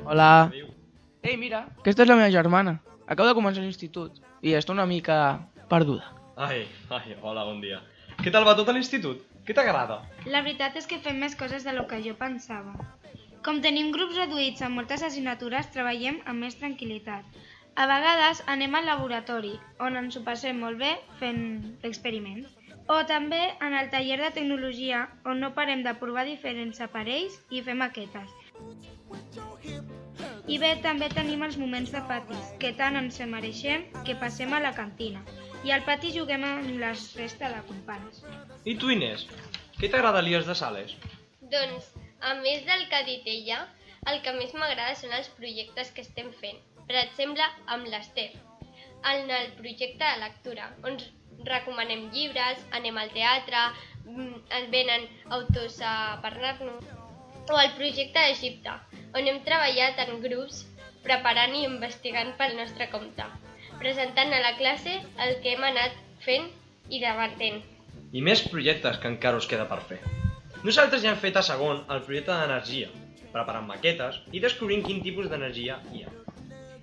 Hola. Adéu. Ei, mira, aquesta és la meva germana. Acaba de començar l'institut i està una mica perduda. Hola, bon dia. Què tal va tot a l'institut? Què t'agrada? La veritat és que fem més coses de lo que jo pensava. Com tenim grups reduïts en moltes assignatures, treballem amb més tranquil·litat. A vegades anem al laboratori, on ens ho passem molt bé fent experiments. O també en el taller de tecnologia, on no parem de provar diferents aparells i fer maquetes. I bé, també tenim els moments de patis, que tant ens mereixem que passem a la cantina. I al pati juguem amb la resta de companys. I tu, Inés? Què t'agrada a l'IES de Sales? Doncs, a més del que ha dit ella, el que més m'agrada són els projectes que estem fent. Per exemple, amb l'Ester, en el projecte de lectura, on recomanem llibres, anem al teatre, ens venen autors a parlar-nos. O el projecte d'Egipte, on hem treballat en grups preparant i investigant pel nostre compte, presentant a la classe el que hem anat fent i debatent. I més projectes que encara us queda per fer. Nosaltres ja hem fet a segon el projecte d'energia, preparant maquetes i descobrint quin tipus d'energia hi ha.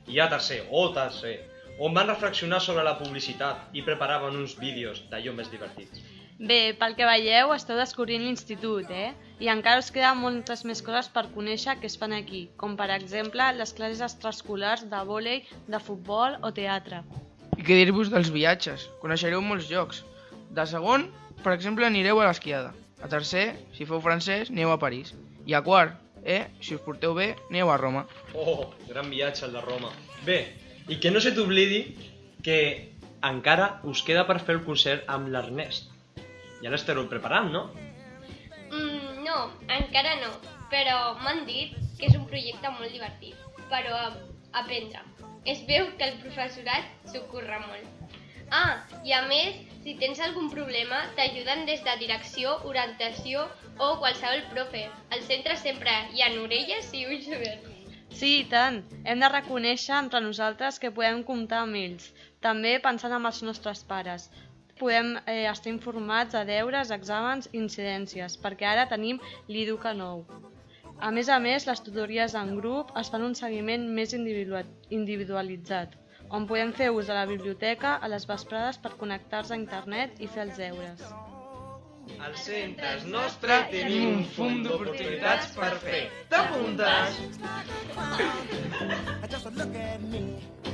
I a tercer, on van reflexionar sobre la publicitat i preparaven uns vídeos d'allò més divertits. Bé, pel que veieu, esteu descobrint l'institut, I encara us queden moltes més coses per conèixer que es fan aquí, com per exemple les classes extraescolars de vòlei, de futbol o teatre. I què dir-vos dels viatges? Coneixereu molts llocs. De segon, per exemple, anireu a l'esquiada. A tercer, si feu francès, aneu a París. I a quart, si us porteu bé, aneu a Roma. Oh, gran viatge el de Roma. Bé, i que no se t'oblidi que encara us queda per fer el concert amb l'Ernest. Ja l'esteu preparant, no? No, encara no, però m'han dit que és un projecte molt divertit, però aprendre. Es veu que el professorat s'ho curra molt. I a més, si tens algun problema, t'ajuden des de direcció, orientació o qualsevol profe. Al centre sempre hi ha orelles i ulls oberts. Sí, i tant. Hem de reconèixer entre nosaltres que podem comptar amb ells, també pensant en els nostres pares. Podem estar informats de deures, exàmens i incidències, perquè ara tenim l'Educa nou. A més, les tutories en grup es fan un seguiment més individualitzat, on podem fer ús de la biblioteca a les vesprades per connectar-se a internet i fer els deures. Als centres nostre tenim un fum d'oportunitats per fer. T'apuntes? Just look at me.